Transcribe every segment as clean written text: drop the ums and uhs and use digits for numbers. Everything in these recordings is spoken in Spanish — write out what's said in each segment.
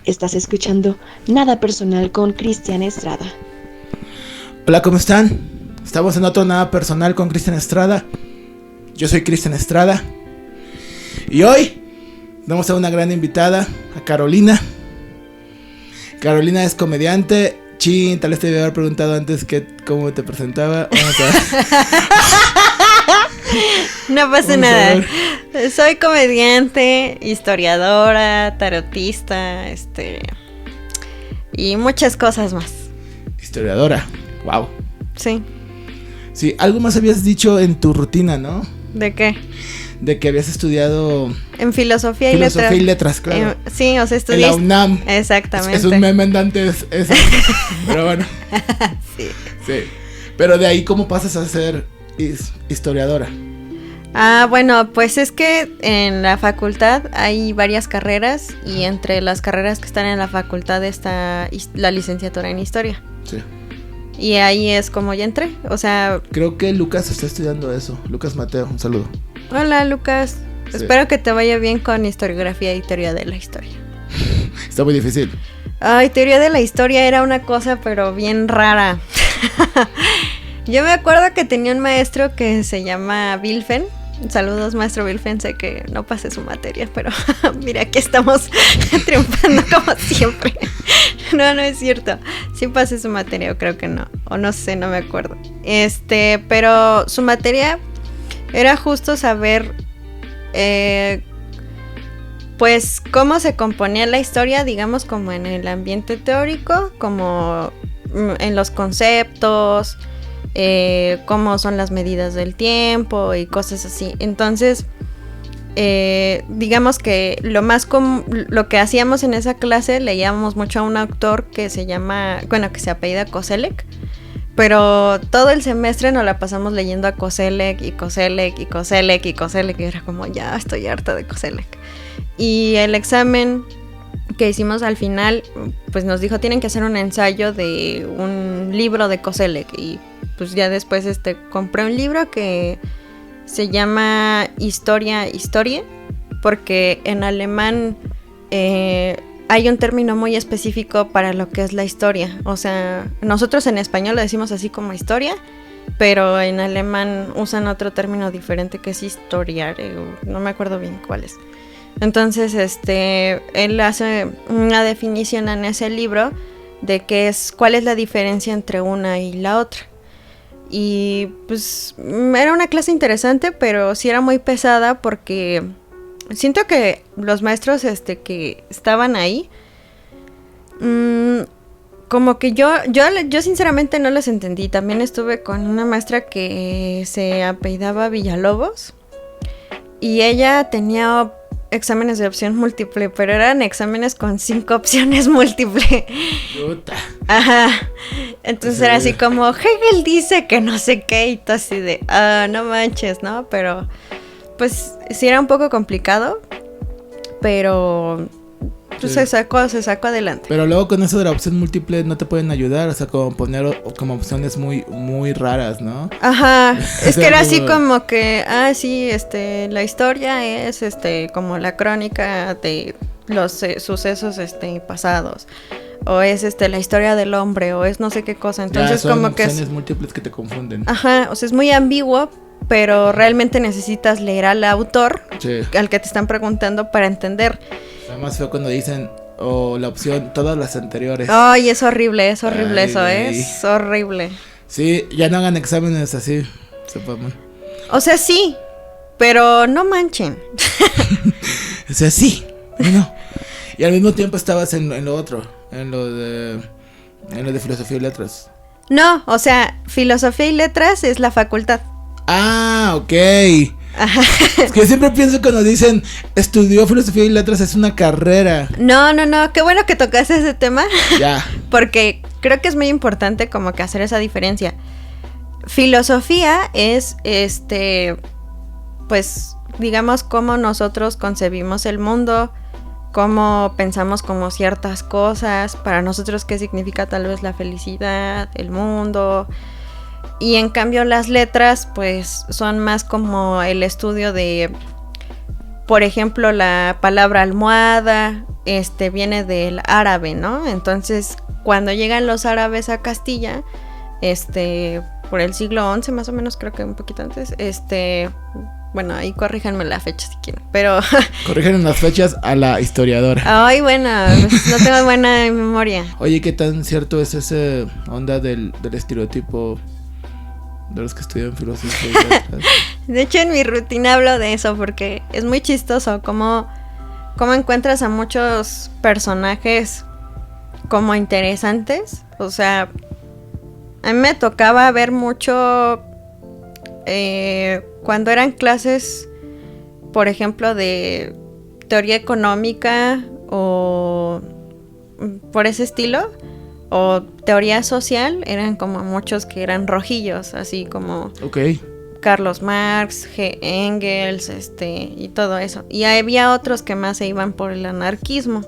Estás escuchando Nada Personal con Cristian Estrada. Hola, ¿cómo están? Estamos en otro Nada Personal con Cristian Estrada. Yo soy Cristian Estrada. Y hoy vamos a una gran invitada, a Carolina. Carolina es comediante. Chin, tal vez te debí haber preguntado antes cómo te presentaba. No pasa nada. Soy comediante, historiadora, tarotista, y muchas cosas más. Historiadora, wow. Sí. Sí, algo más habías dicho en tu rutina, ¿no? ¿De qué? De que habías estudiado en filosofía y letras, claro. Sí, o sea, estudié en la UNAM. Exactamente. Es un meme andante eso. Pero bueno. Sí. Pero de ahí, ¿cómo pasas a ser historiadora? Bueno, pues es que en la facultad hay varias carreras y entre las carreras que están en la facultad está la licenciatura en historia. Sí. Y ahí es como ya entré, o sea... Creo que Lucas está estudiando eso. Lucas Mateo, un saludo. Hola, Lucas. Sí. Espero que te vaya bien con historiografía y teoría de la historia. Está muy difícil. Ay, teoría de la historia era una cosa pero bien rara. Yo me acuerdo que tenía un maestro que se llama Wilfen. Saludos, maestro Wilfen, sé que no pasé su materia, pero mira, aquí estamos triunfando como siempre. No es cierto. Sí pasé su materia, o creo que no. O no sé, no me acuerdo. Pero su materia era justo saber, pues, cómo se componía la historia, digamos, como en el ambiente teórico, como en los conceptos, cómo son las medidas del tiempo y cosas así. Entonces, digamos que lo que hacíamos en esa clase, leíamos mucho a un autor que se apellida Koselleck, pero todo el semestre nos la pasamos leyendo a Koselleck y Koselleck y Koselleck y Koselleck, y era como, ya estoy harta de Koselleck. Y el examen que hicimos al final, pues nos dijo, tienen que hacer un ensayo de un libro de Koselleck, y pues ya después compré un libro que se llama Historia, porque en alemán hay un término muy específico para lo que es la historia. O sea, nosotros en español lo decimos así como historia, pero en alemán usan otro término diferente que es historiar, no me acuerdo bien cuál es. Entonces, él hace una definición en ese libro de cuál es la diferencia entre una y la otra. Y pues era una clase interesante, pero sí era muy pesada porque siento que los maestros que estaban ahí, como que yo sinceramente no los entendí. También estuve con una maestra que se apellidaba Villalobos y ella tenía exámenes de opción múltiple, pero eran exámenes con 5 opciones múltiple. Puta. Ajá. Entonces era así como, Hegel dice que no sé qué, y todo así de, no manches, ¿no? Pero, pues, sí era un poco complicado, pero pues sí. se sacó adelante. Pero luego con eso de la opción múltiple no te pueden ayudar, o sea, como poner como opciones muy, muy raras, ¿no? Ajá, es que era así como que, sí, la historia es, como la crónica de los sucesos, pasados, o es, la historia del hombre, o es no sé qué cosa, entonces son como que opciones múltiples que te confunden. Ajá, o sea, es muy ambiguo, pero realmente necesitas leer al autor, sí, al que te están preguntando para entender. Más feo cuando dicen la opción, todas las anteriores. Ay, es horrible eso, es horrible. Sí, ya no hagan exámenes así, sepan. O sea, sí, pero no manchen. O sea, sí, pero no. Y al mismo tiempo estabas en lo otro, en lo de filosofía y letras. No, o sea, filosofía y letras es la facultad. Ah, ok. Ajá. Es que yo siempre pienso cuando dicen estudió filosofía y letras es una carrera. No, qué bueno que tocaste ese tema. Ya. Porque creo que es muy importante como que hacer esa diferencia. Filosofía es pues digamos cómo nosotros concebimos el mundo, cómo pensamos como ciertas cosas, para nosotros qué significa tal vez la felicidad, el mundo. Y en cambio las letras pues son más como el estudio de, por ejemplo, la palabra almohada, viene del árabe, ¿no? Entonces, cuando llegan los árabes a Castilla, por el siglo XI más o menos, creo que un poquito antes, bueno, ahí corríjanme la fecha si quieren, pero... Corrigen las fechas a la historiadora. Ay, bueno, pues no tengo buena memoria. Oye, ¿qué tan cierto es esa onda del estereotipo de los que estudian filosofía y letras? De hecho, en mi rutina hablo de eso porque es muy chistoso cómo encuentras a muchos personajes como interesantes. O sea, a mí me tocaba ver mucho cuando eran clases, por ejemplo, de teoría económica o por ese estilo, o teoría social, eran como muchos que eran rojillos, así como Carlos Marx, Engels, y todo eso. Y había otros que más se iban por el anarquismo.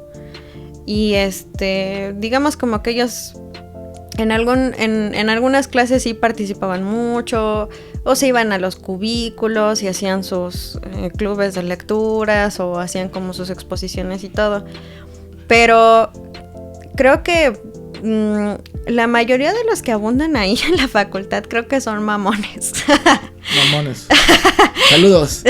Y digamos como que ellos en algunas clases sí participaban mucho, o se iban a los cubículos y hacían sus clubes de lecturas, o hacían como sus exposiciones y todo. Pero creo que la mayoría de los que abundan ahí en la facultad creo que son mamones. Mamones. Saludos.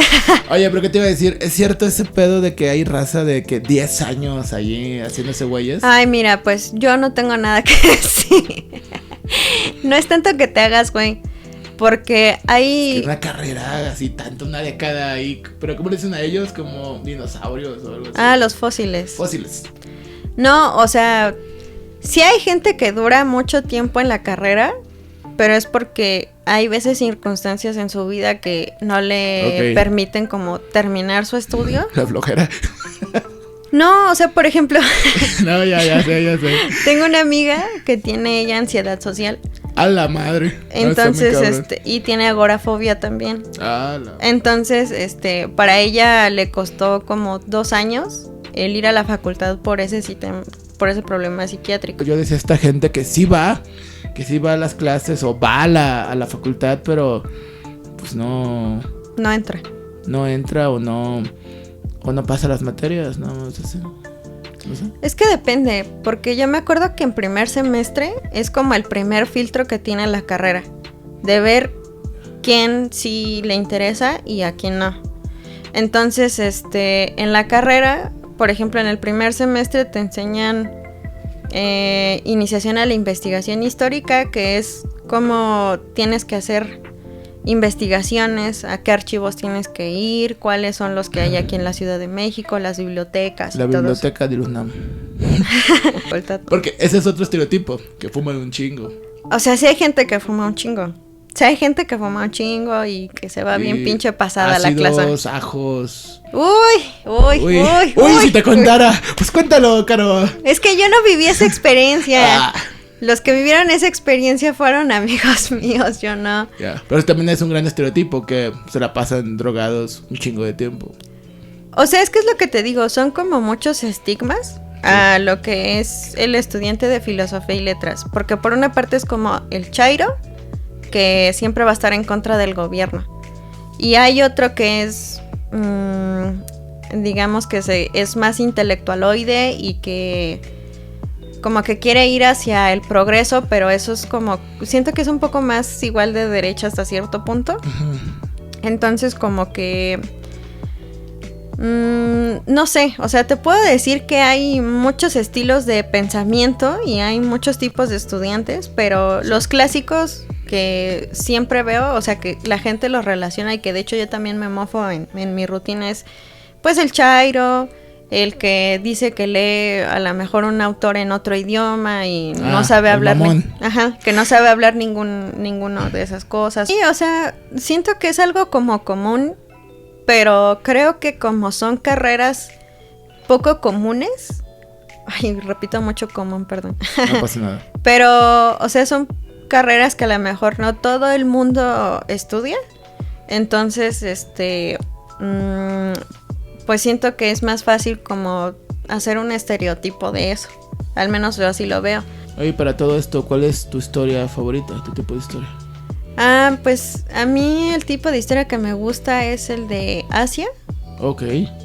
Oye, pero ¿qué te iba a decir? ¿Es cierto ese pedo de que hay raza de que 10 años allí haciéndose güeyes? Ay, mira, pues yo no tengo nada que decir. No es tanto que te hagas güey, porque hay... Es que una carrera así, tanto, una década ahí. ¿Pero cómo le dicen a ellos? Como dinosaurios o algo así. Ah, los fósiles. Fósiles. No, o sea, sí hay gente que dura mucho tiempo en la carrera, pero es porque hay veces circunstancias en su vida que no le permiten como terminar su estudio. La flojera. No, o sea, por ejemplo... No, ya sé. Tengo una amiga que tiene ella ansiedad social. A la madre. Entonces, y tiene agorafobia también. Entonces, para ella le costó como 2 años el ir a la facultad por ese problema psiquiátrico. Yo decía a esta gente que sí va a las clases o va a la facultad, pero pues no entra. No entra o no pasa las materias, no sé. Es que depende, porque yo me acuerdo que en primer semestre es como el primer filtro que tiene la carrera, de ver quién sí le interesa y a quién no. Entonces, en la carrera, por ejemplo, en el primer semestre te enseñan iniciación a la investigación histórica, que es cómo tienes que hacer investigaciones, a qué archivos tienes que ir, cuáles son los que hay aquí en la Ciudad de México, las bibliotecas. La biblioteca de UNAM. Porque ese es otro estereotipo, que fuman un chingo. O sea, sí hay gente que fuma un chingo. Sí hay gente que fuma un chingo y que se va bien pinche pasada ácidos, a la clase. Ajos. Uy, si te contara. Pues cuéntalo, Caro. Es que yo no viví esa experiencia. Los que vivieron esa experiencia fueron amigos míos, yo no. Pero también es un gran estereotipo que se la pasan drogados un chingo de tiempo. O sea, es que es lo que te digo, son como muchos estigmas a lo que es el estudiante de filosofía y letras. Porque por una parte es como el chairo, que siempre va a estar en contra del gobierno. Y hay otro que es, digamos que es más intelectualoide y que como que quiere ir hacia el progreso, pero eso es como, siento que es un poco más igual de derecha hasta cierto punto. Uh-huh. Entonces como que no sé, o sea, te puedo decir que hay muchos estilos de pensamiento y hay muchos tipos de estudiantes, pero los clásicos que siempre veo, o sea, que la gente los relaciona y que de hecho yo también me mofo en mi rutina es pues el chairo, el que dice que lee a lo mejor un autor en otro idioma y no sabe hablar que no sabe hablar ninguno de esas cosas. Y o sea, siento que es algo como común, pero creo que como son carreras poco comunes, repito mucho común, perdón. No pasa nada. Pero, o sea, son carreras que a lo mejor no todo el mundo estudia. Entonces, pues siento que es más fácil como hacer un estereotipo de eso. Al menos yo así lo veo. Oye, para todo esto, ¿cuál es tu historia favorita? ¿Tu tipo de historia? Pues a mí el tipo de historia que me gusta es el de Asia. Ok.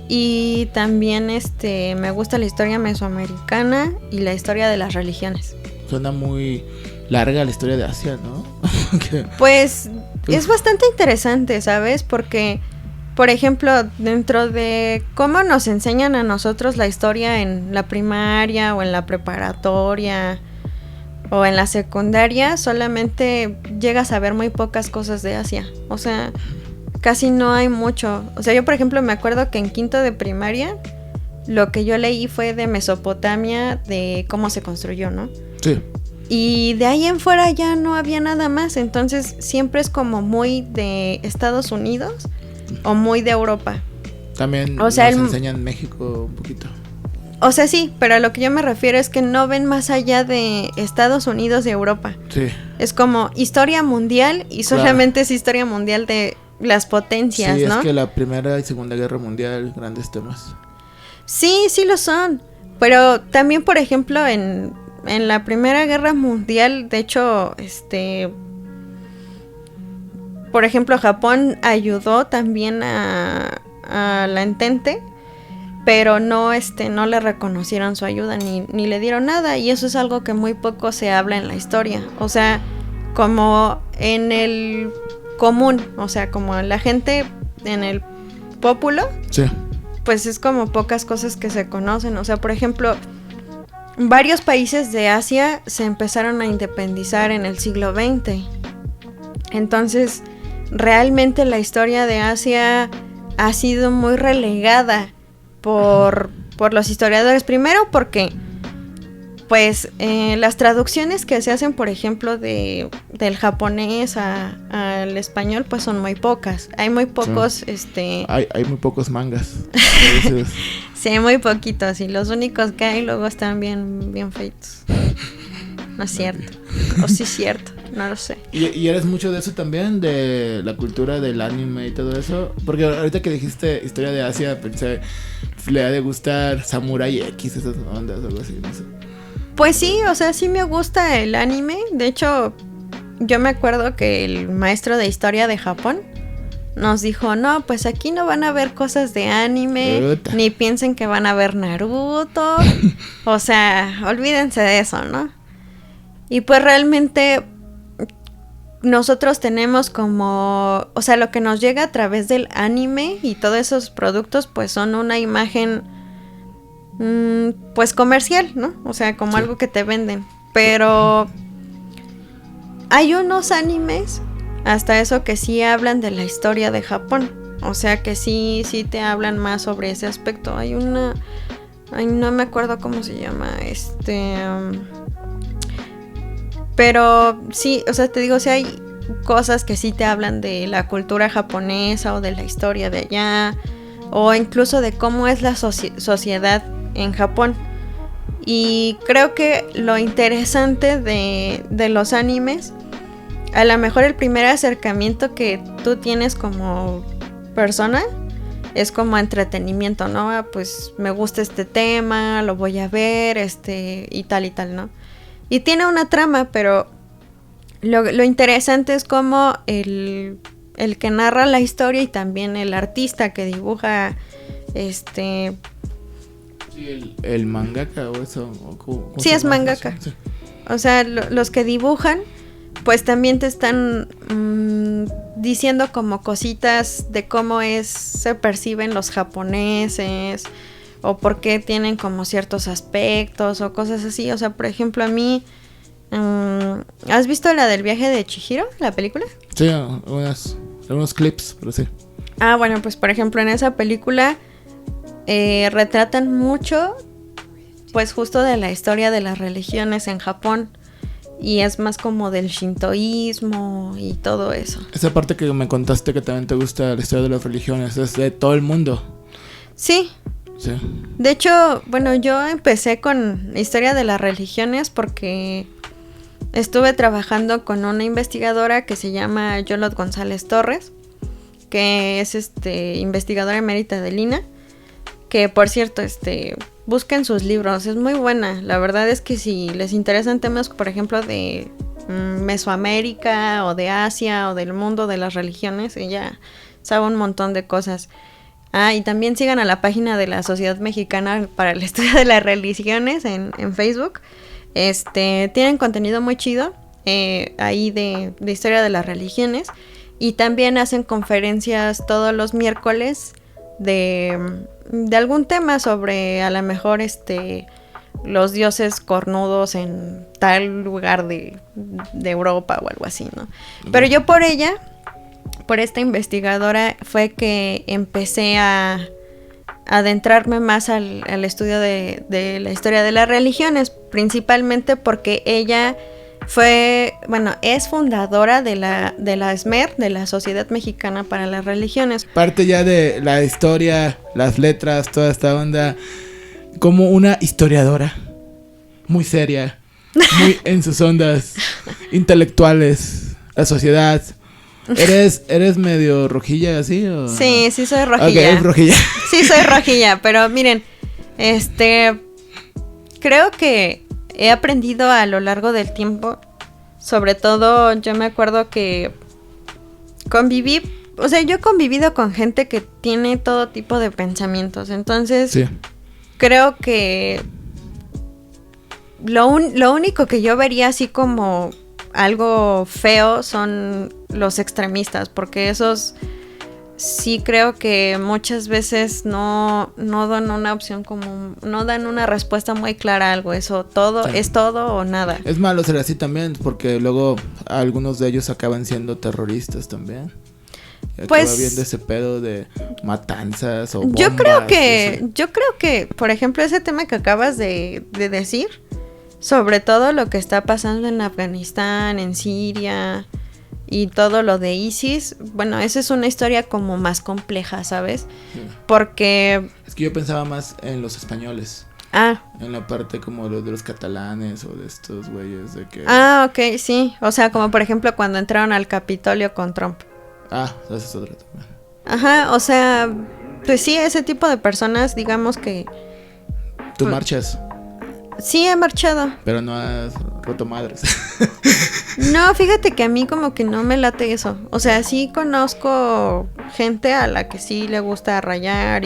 Y también me gusta la historia mesoamericana y la historia de las religiones. Suena muy larga la historia de Asia, ¿no? Pues es bastante interesante, ¿sabes? Porque, por ejemplo, dentro de cómo nos enseñan a nosotros la historia en la primaria o en la preparatoria o en la secundaria, solamente llegas a ver muy pocas cosas de Asia. O sea, casi no hay mucho. O sea, yo por ejemplo me acuerdo que en quinto de primaria lo que yo leí fue de Mesopotamia, de cómo se construyó, ¿no? Sí. Y de ahí en fuera ya no había nada más. Entonces siempre es como muy de Estados Unidos o muy de Europa. También o sea, nos enseñan México un poquito. O sea, sí, pero a lo que yo me refiero es que no ven más allá de Estados Unidos y Europa. Sí. Es como historia mundial y solamente es historia mundial de las potencias, sí, ¿no? Es que la Primera y Segunda Guerra Mundial, grandes temas. Sí, sí lo son. Pero también, por ejemplo, en la Primera Guerra Mundial, de hecho, por ejemplo, Japón ayudó también a la Entente, pero no le reconocieron su ayuda ni le dieron nada, y eso es algo que muy poco se habla en la historia. O sea, como en el común, o sea, como la gente en el pópulo, sí, pues es como pocas cosas que se conocen. O sea, por ejemplo, varios países de Asia se empezaron a independizar en el siglo XX. Entonces, realmente la historia de Asia ha sido muy relegada por los historiadores. Primero porque pues las traducciones que se hacen, por ejemplo, del japonés al español, pues son muy pocas. Hay muy pocos, hay muy pocos mangas. Sí, hay muy poquitos, y los únicos que hay luego están bien feitos. No es cierto. O sí es cierto, no lo sé. ¿Y eres mucho de eso también? De la cultura del anime y todo eso. Porque ahorita que dijiste historia de Asia, pensé, le ha de gustar Samurai X, esas ondas o algo así, no sé. Pues sí, o sea, sí me gusta el anime. De hecho, yo me acuerdo que el maestro de historia de Japón nos dijo, no, pues aquí no van a ver cosas de anime, ni piensen que van a ver Naruto. O sea, olvídense de eso, ¿no? Y pues realmente nosotros tenemos como, o sea, lo que nos llega a través del anime y todos esos productos, pues son una imagen pues comercial, ¿no? O sea, como algo que te venden. Pero hay unos animes, hasta eso, que sí hablan de la historia de Japón. O sea, que sí te hablan más sobre ese aspecto. Hay una, no me acuerdo cómo se llama, pero sí, o sea, te digo, sí hay cosas que sí te hablan de la cultura japonesa o de la historia de allá, o incluso de cómo es la sociedad en Japón. Y creo que lo interesante de los animes, a lo mejor el primer acercamiento que tú tienes como persona es como entretenimiento, ¿no? Ah, pues me gusta este tema, lo voy a ver, y tal, ¿no? Y tiene una trama, pero lo interesante es como el que narra la historia y también el artista que dibuja, Sí, el mangaka o eso. ¿Cómo sí, es mangaka. Sí. O sea, los que dibujan, pues también te están diciendo como cositas de cómo se perciben los japoneses, o por qué tienen como ciertos aspectos o cosas así. O sea, por ejemplo, a mí, ¿has visto la del viaje de Chihiro, la película? Sí, algunos clips, pero sí. Ah, bueno, pues por ejemplo en esa película retratan mucho, pues justo de la historia de las religiones en Japón. Y es más como del shintoísmo y todo eso. Esa parte que me contaste que también te gusta la historia de las religiones, es de todo el mundo. Sí. Sí. De hecho, bueno, yo empecé con historia de las religiones porque estuve trabajando con una investigadora que se llama Yolot González Torres, que es investigadora emérita de Lina, que por cierto, busquen sus libros, es muy buena. La verdad es que si les interesan temas, por ejemplo, de Mesoamérica o de Asia o del mundo de las religiones, ella sabe un montón de cosas. Y también sigan a la página de la Sociedad Mexicana para el Estudio de las Religiones en Facebook. Tienen contenido muy chido ahí de historia de las religiones. Y también hacen conferencias todos los miércoles de algún tema sobre a lo mejor los dioses cornudos en tal lugar de Europa o algo así, ¿no? Pero yo por esta investigadora fue que empecé a adentrarme más al estudio de la historia de las religiones, principalmente porque ella es fundadora de la SMER, de la Sociedad Mexicana para las Religiones. Parte ya de la historia, las letras, toda esta onda, como una historiadora muy seria, muy en sus ondas intelectuales, la sociedad. ¿Eres medio rojilla así o...? Sí soy rojilla. Ok, es rojilla. Sí soy rojilla, pero miren, creo que he aprendido a lo largo del tiempo. Sobre todo, yo me acuerdo que yo he convivido con gente que tiene todo tipo de pensamientos. Entonces, sí, creo que lo único que yo vería así como algo feo son los extremistas, porque esos sí creo que muchas veces no dan una opción no dan una respuesta muy clara a algo. Eso todo es todo o nada. Es malo ser así también, porque luego algunos de ellos acaban siendo terroristas también. Pues viendo ese pedo de matanzas o bombas. Yo creo que, por ejemplo, ese tema que acabas de decir, sobre todo lo que está pasando en Afganistán, en Siria y todo lo de ISIS, bueno, esa es una historia como más compleja, ¿sabes? Sí. Porque... Es que yo pensaba más en los españoles. En la parte como de los catalanes o de estos güeyes de que... ok, sí. O sea, como por ejemplo cuando entraron al Capitolio con Trump. Esa es otra también. Ajá, o sea, pues sí, ese tipo de personas, digamos que... ¿Tú marchas? Sí, he marchado. Pero no has roto madres. No, fíjate que a mí como que no me late eso. O sea, sí conozco gente a la que sí le gusta rayar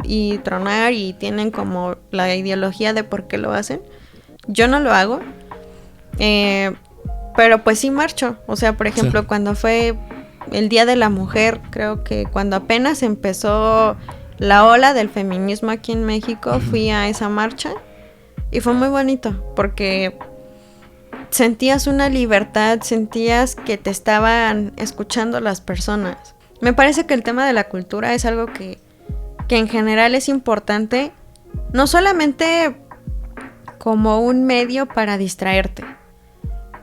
y tronar y tienen como la ideología de por qué lo hacen. Yo no lo hago. Pero pues sí marcho. O sea, por ejemplo, cuando fue el Día de la Mujer, creo que cuando apenas empezó la ola del feminismo aquí en México, fui a esa marcha. Y fue muy bonito, porque sentías una libertad, sentías que te estaban escuchando las personas. Me parece que el tema de la cultura es algo que en general es importante, no solamente como un medio para distraerte,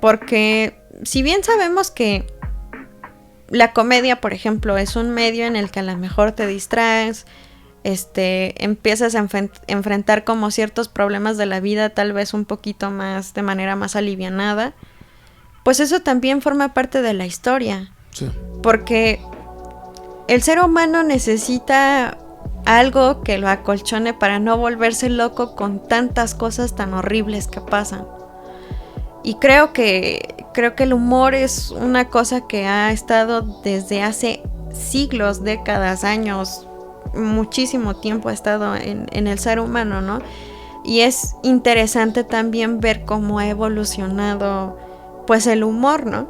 porque si bien sabemos que la comedia, por ejemplo, es un medio en el que a lo mejor te distraes, empiezas a enfrentar como ciertos problemas de la vida, tal vez un poquito más, de manera más alivianada, pues eso también forma parte de la historia. Sí. Porque el ser humano necesita algo que lo acolchone para no volverse loco con tantas cosas tan horribles que pasan. Y creo que el humor es una cosa que ha estado desde hace siglos, décadas, años, muchísimo tiempo ha estado en el ser humano, ¿no? Y es interesante también ver cómo ha evolucionado pues el humor, ¿no?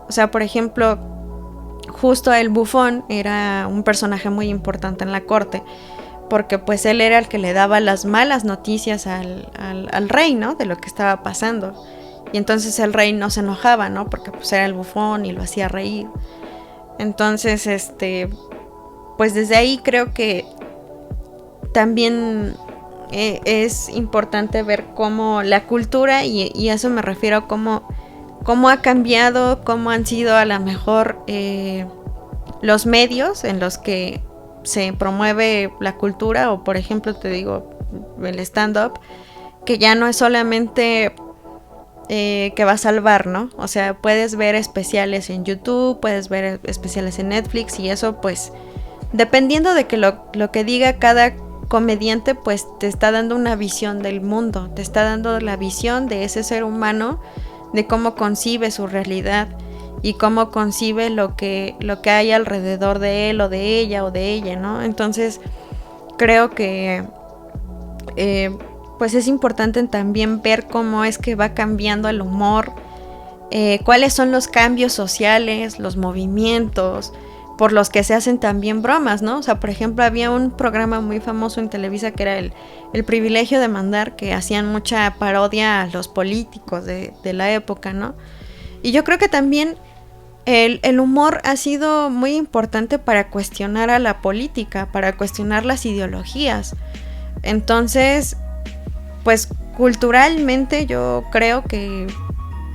O sea, por ejemplo, justo el Bufón era un personaje muy importante en la corte, porque pues él era el que le daba las malas noticias al rey, ¿no? De lo que estaba pasando. Y entonces el rey no se enojaba, ¿no? Porque pues era el Bufón y lo hacía reír. Entonces, pues desde ahí creo que también es importante ver cómo la cultura, y a eso me refiero, cómo ha cambiado, cómo han sido a lo mejor los medios en los que se promueve la cultura, o por ejemplo te digo el stand-up, que ya no es solamente que va a salvar, ¿no? O sea, puedes ver especiales en YouTube, puedes ver especiales en Netflix, y eso pues dependiendo de que lo que diga cada comediante, pues te está dando una visión del mundo, te está dando la visión de ese ser humano, de cómo concibe su realidad. y cómo concibe lo que hay alrededor de él o de ella, ¿no? Entonces creo que pues es importante también ver cómo es que va cambiando el humor, cuáles son los cambios sociales, los movimientos por los que se hacen también bromas, ¿no? O sea, por ejemplo, había un programa muy famoso en Televisa que era el Privilegio de Mandar, que hacían mucha parodia a los políticos de la época, ¿no? Y yo creo que también el humor ha sido muy importante para cuestionar a la política, para cuestionar las ideologías. Entonces, pues culturalmente yo creo que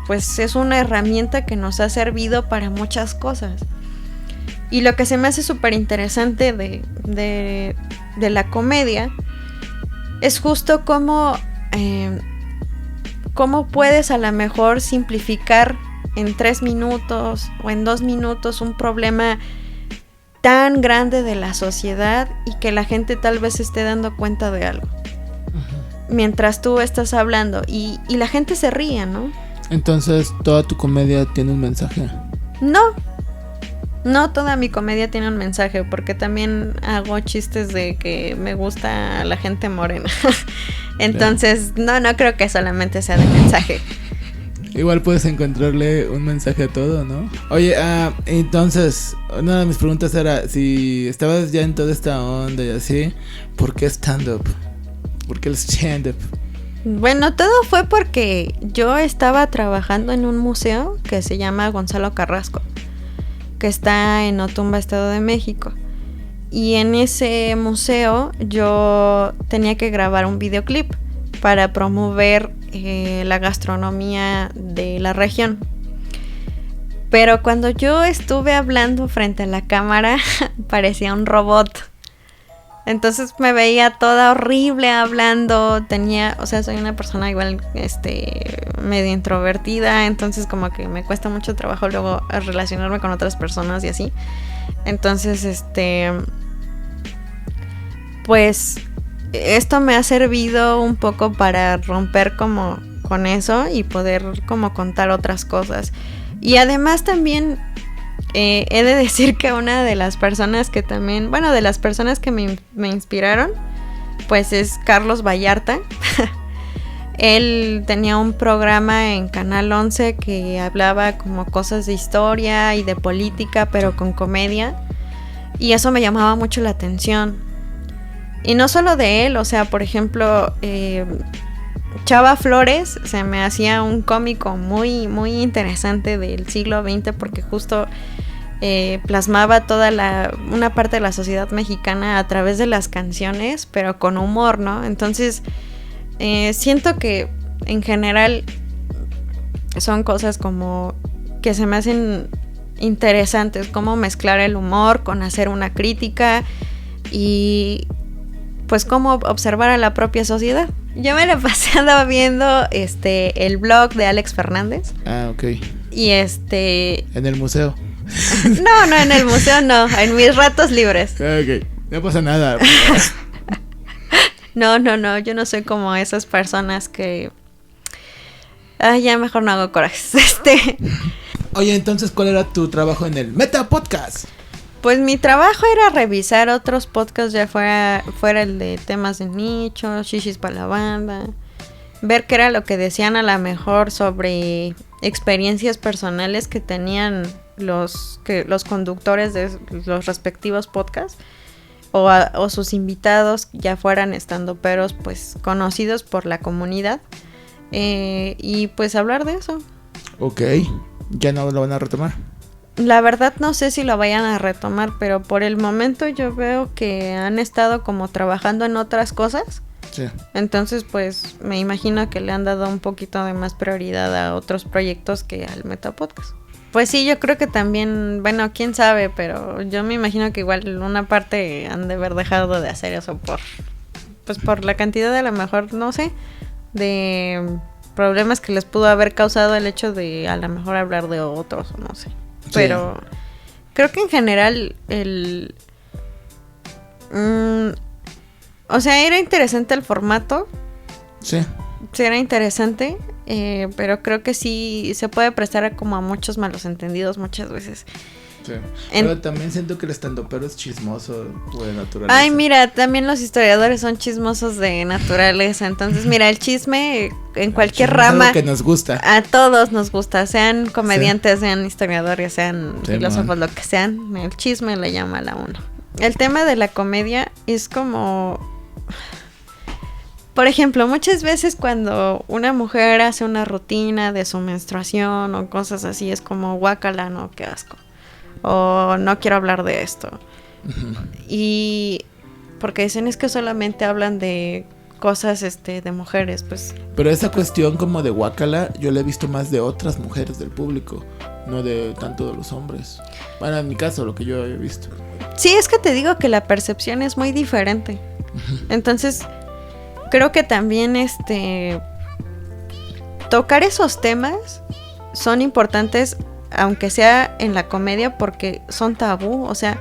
pues es una herramienta que nos ha servido para muchas cosas. Y lo que se me hace súper interesante de la comedia es justo cómo puedes a lo mejor simplificar en 3 minutos o en 2 minutos un problema tan grande de la sociedad y que la gente tal vez se esté dando cuenta de algo. Mientras tú estás hablando y la gente se ríe, ¿no? Entonces, ¿toda tu comedia tiene un mensaje? No toda mi comedia tiene un mensaje, porque también hago chistes de que me gusta la gente morena. Entonces, no creo que solamente sea de mensaje. Igual puedes encontrarle un mensaje a todo, ¿no? Oye, entonces, una de mis preguntas era, si estabas ya en toda esta onda y así, ¿por qué stand-up? ¿Por qué el stand-up? Bueno, todo fue porque yo estaba trabajando en un museo que se llama Gonzalo Carrasco, que está en Otumba, Estado de México. Y en ese museo yo tenía que grabar un videoclip para promover la gastronomía de la región. Pero cuando yo estuve hablando frente a la cámara, parecía un robot. Entonces me veía toda horrible hablando. Soy una persona igual, medio introvertida. Entonces como que me cuesta mucho trabajo luego relacionarme con otras personas y así. Entonces, pues esto me ha servido un poco para romper como con eso y poder como contar otras cosas. Y además también he de decir que una de las personas que también, de las personas que me inspiraron, pues es Carlos Vallarta. Él tenía un programa en Canal 11 que hablaba como cosas de historia y de política, pero con comedia. Y eso me llamaba mucho la atención. Y no solo de él, o sea, por ejemplo, Chava Flores se me hacía un cómico muy, muy interesante del siglo XX, porque justo plasmaba una parte de la sociedad mexicana a través de las canciones, pero con humor, ¿no? Entonces, siento que en general son cosas como que se me hacen interesantes, como mezclar el humor con hacer una crítica y pues cómo observar a la propia sociedad. Yo me la pasé viendo el blog de Alex Fernández. Ah, ok. Y en el museo. No, en el museo no, en mis ratos libres. Ok, no pasa nada. No, yo no soy como esas personas que... ya mejor no hago corajes. Oye, entonces, ¿cuál era tu trabajo en el Meta Podcast? Pues mi trabajo era revisar otros podcasts, ya fuera el de temas de nicho, shishis para la banda, ver qué era lo que decían a lo mejor sobre experiencias personales que tenían los conductores de los respectivos podcasts o sus invitados, ya fueran estandoperos pues conocidos por la comunidad, y pues hablar de eso. Ok, ¿ya no lo van a retomar? La verdad no sé si lo vayan a retomar, pero por el momento yo veo que han estado como trabajando en otras cosas. Sí. Entonces pues me imagino que le han dado un poquito de más prioridad a otros proyectos que al Metapodcast. Pues sí, yo creo que también, bueno, quién sabe, pero yo me imagino que igual una parte han de haber dejado de hacer eso por la cantidad de, a lo mejor, no sé, de problemas que les pudo haber causado el hecho de a lo mejor hablar de otros, o no sé. Sí. Pero creo que en general o sea, era interesante el formato. Sí. será interesante, pero creo que sí se puede prestar a como a muchos malos entendidos muchas veces. Sí. Pero también siento que el estandopero es chismoso o de naturaleza. Ay, mira, también los historiadores son chismosos de naturaleza. Entonces, mira, el chisme en cualquier rama. Es algo que nos gusta. A todos nos gusta, sean comediantes, sean historiadores, sean filósofos, lo que sean. El chisme le llama a la uno. El tema de la comedia es como... Por ejemplo, muchas veces cuando una mujer hace una rutina de su menstruación o cosas así, es como guácala, no, qué asco. O no quiero hablar de esto. Y porque dicen es que solamente hablan de cosas de mujeres, pues. Pero esa cuestión como de guácala yo la he visto más de otras mujeres del público, no de tanto de los hombres. Bueno, en mi caso, lo que yo he visto. Sí, es que te digo que la percepción es muy diferente. Entonces, creo que también tocar esos temas son importantes, aunque sea en la comedia, porque son tabú. O sea,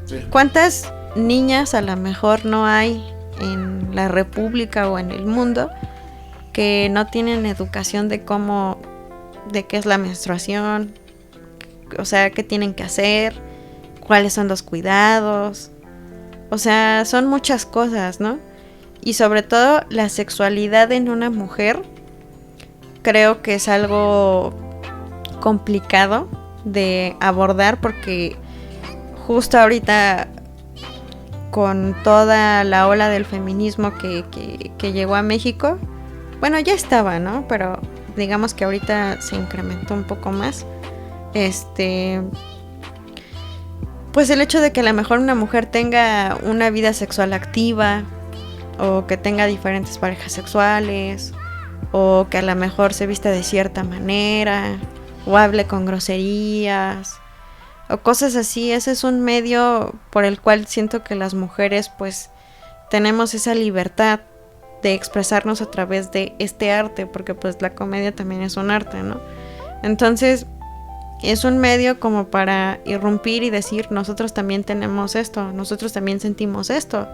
sí. ¿Cuántas niñas a lo mejor no hay en la República o en el mundo que no tienen educación de qué es la menstruación? O sea, qué tienen que hacer, cuáles son los cuidados. O sea, son muchas cosas, ¿no? Y sobre todo la sexualidad en una mujer creo que es algo complicado de abordar, porque justo ahorita con toda la ola del feminismo que llegó a México, bueno, ya estaba, ¿no? Pero digamos que ahorita se incrementó un poco más. Pues el hecho de que a lo mejor una mujer tenga una vida sexual activa, o que tenga diferentes parejas sexuales, o que a lo mejor se vista de cierta manera, o hable con groserías, o cosas así. Ese es un medio por el cual siento que las mujeres pues tenemos esa libertad de expresarnos a través de este arte, porque pues la comedia también es un arte, ¿no? Entonces es un medio como para irrumpir y decir, nosotros también tenemos esto, nosotros también sentimos esto,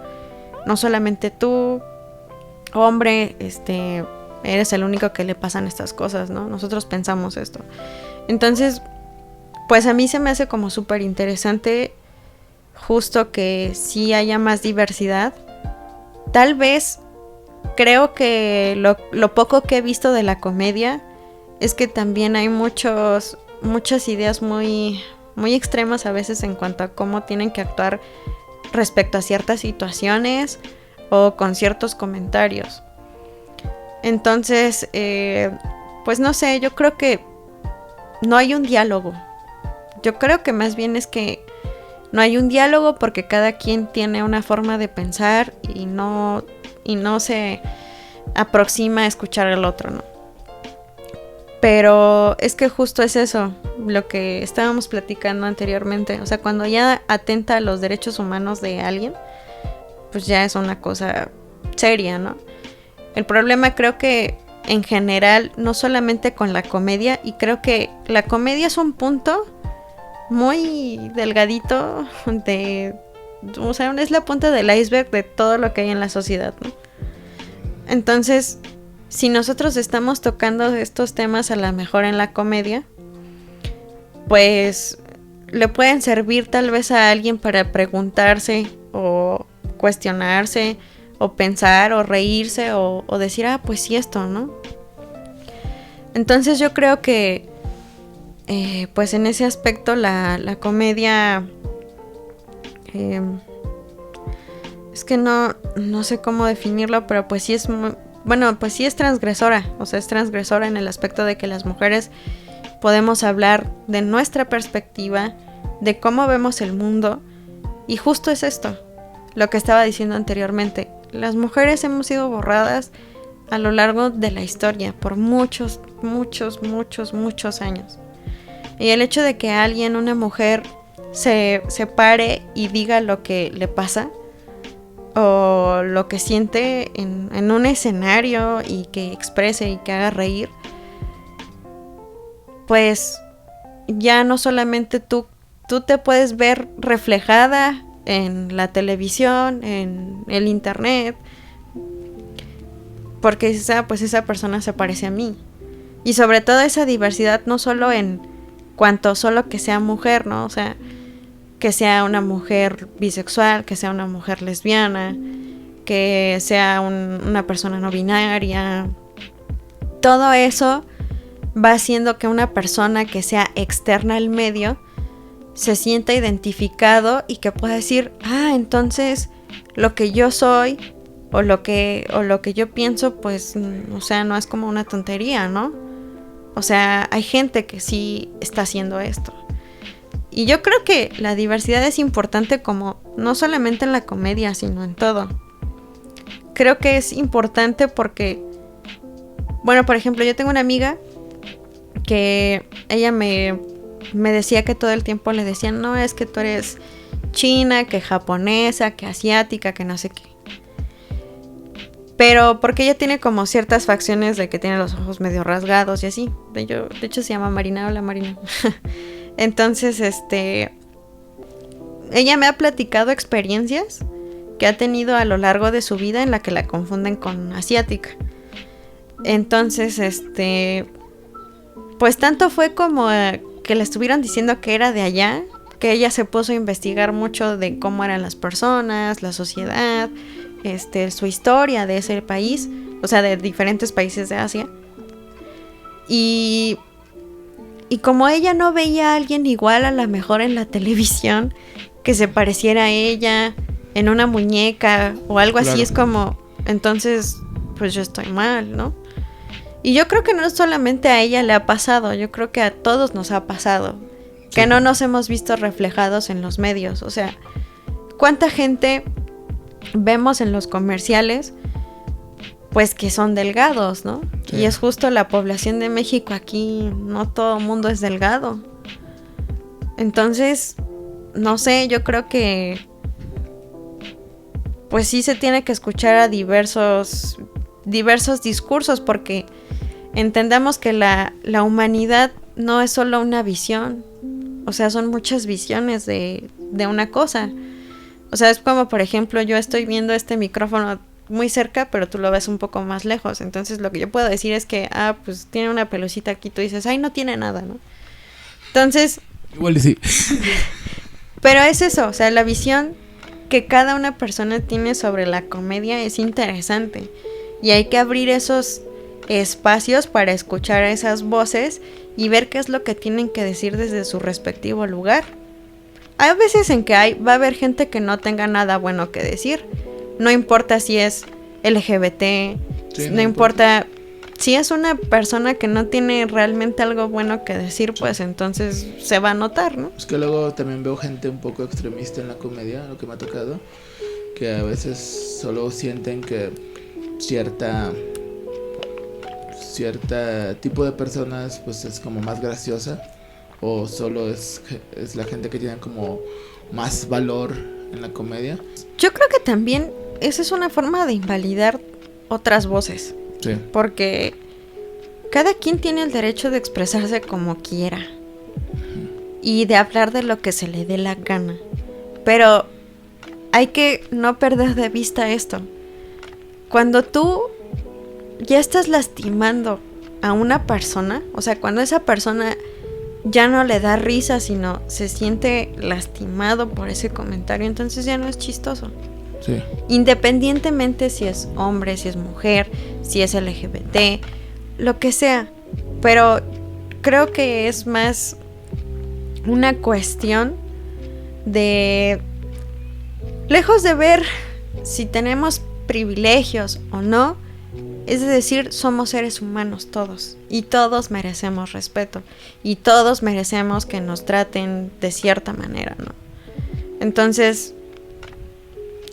no solamente tú, hombre, eres el único que le pasan estas cosas, ¿no? Nosotros pensamos esto. Entonces, pues a mí se me hace como súper interesante justo que sí haya más diversidad. Tal vez creo que lo poco que he visto de la comedia es que también hay muchas ideas muy, muy extremas a veces en cuanto a cómo tienen que actuar respecto a ciertas situaciones o con ciertos comentarios. Entonces, pues no sé, yo creo que no hay un diálogo. Yo creo que más bien es que no hay un diálogo porque cada quien tiene una forma de pensar y no se aproxima a escuchar al otro, ¿no? Pero es que justo es eso, lo que estábamos platicando anteriormente. O sea, cuando ya atenta a los derechos humanos de alguien, pues ya es una cosa seria, ¿no? El problema creo que en general, no solamente con la comedia, y creo que la comedia es un punto muy delgadito o sea, es la punta del iceberg de todo lo que hay en la sociedad, ¿no? Entonces, si nosotros estamos tocando estos temas a lo mejor en la comedia, pues le pueden servir tal vez a alguien para preguntarse o cuestionarse o pensar o reírse o decir, pues sí, esto, ¿no? Entonces yo creo que pues en ese aspecto la comedia es que no sé cómo definirlo, pero pues sí es pues sí es transgresora. O sea, es transgresora en el aspecto de que las mujeres podemos hablar de nuestra perspectiva, de cómo vemos el mundo, y justo es esto, lo que estaba diciendo anteriormente. Las mujeres hemos sido borradas a lo largo de la historia por muchos años. Y el hecho de que alguien, una mujer, se pare y diga lo que le pasa o lo que siente en un escenario y que exprese y que haga reír, pues ya no solamente tú te puedes ver reflejada en la televisión, en el internet, porque dices, pues esa persona se parece a mí. Y sobre todo esa diversidad, no solo en cuanto solo que sea mujer, ¿no? O sea, que sea una mujer bisexual, que sea una mujer lesbiana, que sea una persona no binaria. Todo eso va haciendo que una persona que sea externa al medio se sienta identificado y que pueda decir, entonces lo que yo soy o lo que yo pienso, pues, o sea, no es como una tontería, ¿no? O sea, hay gente que sí está haciendo esto. Y yo creo que la diversidad es importante como no solamente en la comedia, sino en todo. Creo que es importante porque, bueno, por ejemplo, yo tengo una amiga que ella me decía que todo el tiempo le decían, no, es que tú eres china, que japonesa, que asiática, que no sé qué. Pero porque ella tiene como ciertas facciones de que tiene los ojos medio rasgados y así. De hecho se llama Marina. Hola, Marina. Entonces, ella me ha platicado experiencias que ha tenido a lo largo de su vida en la que la confunden con asiática. Entonces, pues tanto fue como que le estuvieron diciendo que era de allá, que ella se puso a investigar mucho de cómo eran las personas, la sociedad, su historia de ese país, o sea, de diferentes países de Asia. Y como ella no veía a alguien igual a lo mejor en la televisión que se pareciera a ella en una muñeca o algo así, es como, entonces, pues yo estoy mal, ¿no? Y yo creo que no solamente a ella le ha pasado, yo creo que a todos nos ha pasado, que no nos hemos visto reflejados en los medios. O sea, ¿cuánta gente vemos en los comerciales, pues que son delgados, ¿no? Sí. Y es justo la población de México, aquí no todo el mundo es delgado. Entonces, no sé, yo creo que pues sí se tiene que escuchar a diversos discursos, porque entendamos que la humanidad no es solo una visión, o sea, son muchas visiones de una cosa. O sea, es como, por ejemplo, yo estoy viendo este micrófono muy cerca, pero tú lo ves un poco más lejos. Entonces, lo que yo puedo decir es que, pues tiene una pelucita aquí. Tú dices, no tiene nada, ¿no? Entonces... Igual sí. Pero es eso, o sea, la visión que cada una persona tiene sobre la comedia es interesante. Y hay que abrir esos espacios para escuchar esas voces y ver qué es lo que tienen que decir desde su respectivo lugar. Hay veces en que va a haber gente que no tenga nada bueno que decir. No importa si es LGBT, sí, no importa si es una persona que no tiene realmente algo bueno que decir, pues entonces se va a notar, ¿no? Es que luego también veo gente un poco extremista en la comedia, lo que me ha tocado, que a veces solo sienten que cierta tipo de personas pues es como más graciosa, o solo es la gente que tiene como más valor en la comedia. Yo creo que también esa es una forma de invalidar otras voces. Sí. Porque cada quien tiene el derecho de expresarse como quiera y de hablar de lo que se le dé la gana. Pero hay que no perder de vista esto. Cuando tú ya estás lastimando a una persona, o sea, cuando esa persona ya no le da risa, sino se siente lastimado por ese comentario, entonces ya no es chistoso. Sí. Independientemente si es hombre, si es mujer, si es LGBT, lo que sea. Pero creo que es más una cuestión de, lejos de ver si tenemos privilegios o no, es decir, somos seres humanos todos y todos merecemos respeto y todos merecemos que nos traten de cierta manera, ¿no? Entonces,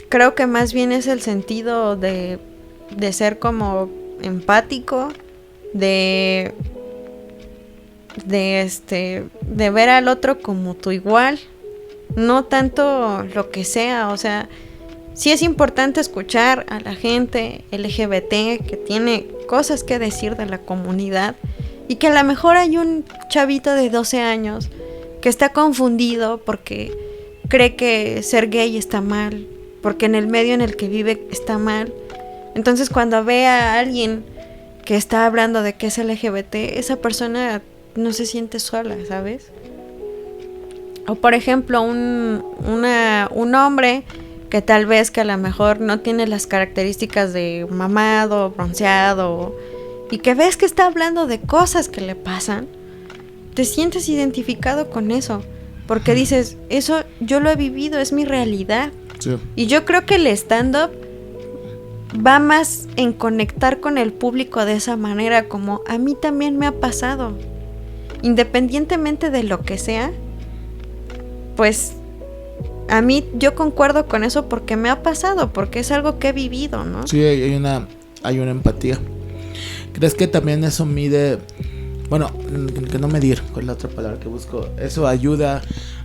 creo que más bien es el sentido de ser como empático, de ver al otro como tu igual, no tanto lo que sea. O sea, sí es importante escuchar a la gente LGBT que tiene cosas que decir de la comunidad, y que a lo mejor hay un chavito de 12 años que está confundido porque cree que ser gay está mal, porque en el medio en el que vive está mal. Entonces cuando ve a alguien que está hablando de que es LGBT, esa persona no se siente sola, ¿sabes? O por ejemplo, un hombre que tal vez que a lo mejor no tiene las características de mamado, bronceado, y que ves que está hablando de cosas que le pasan, te sientes identificado con eso, porque dices, eso yo lo he vivido, es mi realidad. Sí. Y yo creo que el stand-up va más en conectar con el público de esa manera, como a mí también me ha pasado. Independientemente de lo que sea, pues a mí yo concuerdo con eso porque me ha pasado, porque es algo que he vivido, ¿no? Sí, hay una empatía. ¿Crees que también eso mide, bueno, que no medir, ¿cuál es la otra palabra que busco? Eso ayuda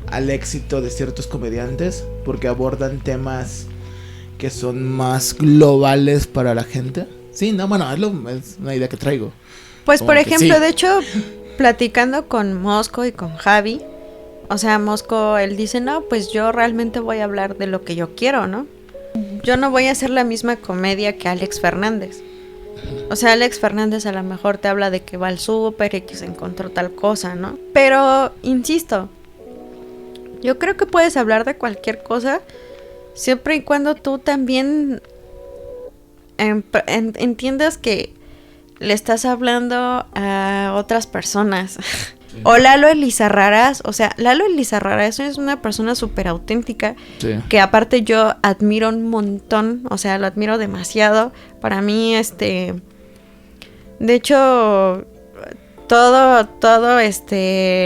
al éxito de ciertos comediantes porque abordan temas que son más globales para la gente. Sí, no, bueno, es una idea que traigo. Pues como por que ejemplo, sí. de hecho, platicando con Mosco y con Javi, o sea, Mosco, él dice, no, pues yo realmente voy a hablar de lo que yo quiero, ¿no? Yo no voy a hacer la misma comedia que Alex Fernández. O sea, Alex Fernández a lo mejor te habla de que va al súper y que se encontró tal cosa, ¿no? Pero, insisto, yo creo que puedes hablar de cualquier cosa siempre y cuando tú también entiendas que le estás hablando a otras personas. Sí. O Lalo Elizarrarás, o sea, Lalo Elizarrarás es una persona súper auténtica, Sí. que aparte yo admiro un montón, o sea, lo admiro demasiado. Para mí, de hecho, todo,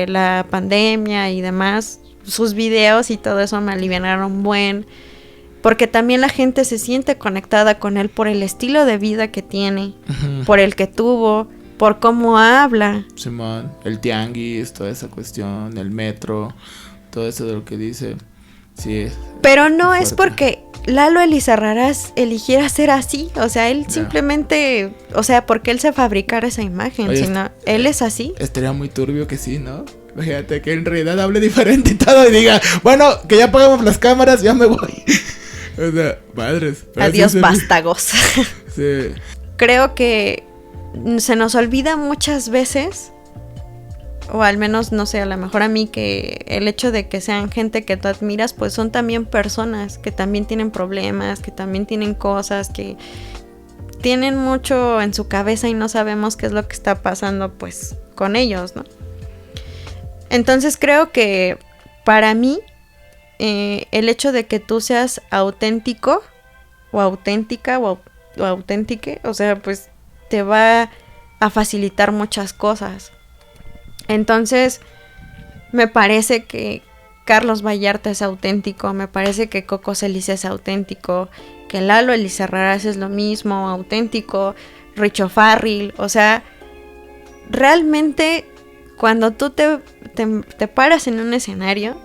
la pandemia y demás, sus videos y todo eso me alivianaron buen, porque también la gente se siente conectada con él por el estilo de vida que tiene, por el que tuvo, por cómo habla. Simón, el tianguis, toda esa cuestión, el metro, todo eso de lo que dice. Sí. Pero no es fuerte. porque Lalo Elizarrarás eligiera ser así, o sea, él simplemente, o sea, porque él se fabricara esa imagen, Oye, sino él es así. Estaría muy turbio que sí, ¿no? Imagínate que en realidad hable diferente y todo y diga, bueno, que ya apagamos las cámaras, ya me voy. O sea, madres. Adiós, sí, vástagos. Sí. Creo que se nos olvida muchas veces, o al menos, no sé, a lo mejor a mí, que el hecho de que sean gente que tú admiras, pues son también personas que también tienen problemas, que también tienen cosas, que tienen mucho en su cabeza y no sabemos qué es lo que está pasando pues con ellos, ¿no? Entonces creo que para mí el hecho de que tú seas auténtico o auténtica o auténtique, o sea, pues te va a facilitar muchas cosas. Entonces me parece que Carlos Vallarta es auténtico, me parece que Coco Celis es auténtico, que Lalo Elizarrarás es lo mismo, auténtico, Richo Farrell, o sea, realmente cuando tú te paras en un escenario,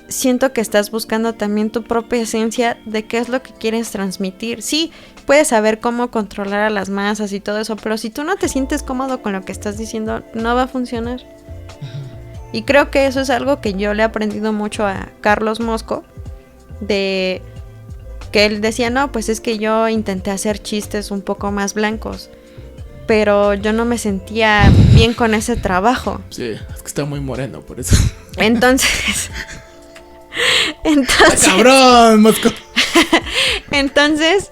siento que estás buscando también tu propia esencia de qué es lo que quieres transmitir. Sí, puedes saber cómo controlar a las masas y todo eso, pero si tú no te sientes cómodo con lo que estás diciendo, no va a funcionar. Y creo que eso es algo que yo le he aprendido mucho a Carlos Mosco, de que él decía, no, pues es que yo intenté hacer chistes un poco más blancos, pero yo no me sentía bien con ese trabajo. Sí, es que está muy moreno, por eso. Entonces, ¡cabrón, Mosco! Entonces,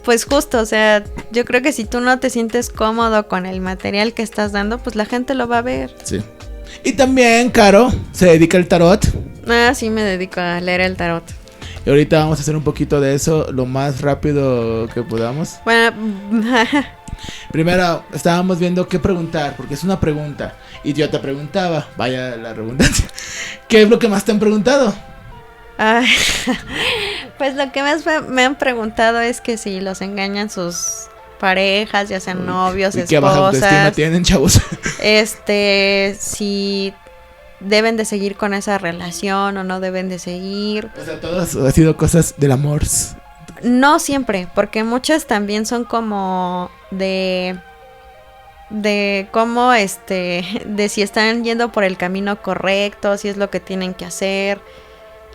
pues justo, o sea, yo creo que si tú no te sientes cómodo con el material que estás dando, pues la gente lo va a ver. Sí. Y también, Caro, se dedica al tarot. Ah, sí, me dedico a leer el tarot. Y ahorita vamos a hacer un poquito de eso lo más rápido que podamos. Bueno, Primero, estábamos viendo qué preguntar, porque es una pregunta. Y yo te preguntaba, vaya la redundancia, ¿qué es lo que más te han preguntado? ay, pues lo que más me han preguntado es que si los engañan sus parejas, ya sean novios, ¿Y qué baja autoestima esposas, tienen, chavos? si deben de seguir con esa relación o no deben de seguir. O sea, todas han sido cosas del amor. No siempre, porque muchas también son como de cómo de si están yendo por el camino correcto, si es lo que tienen que hacer.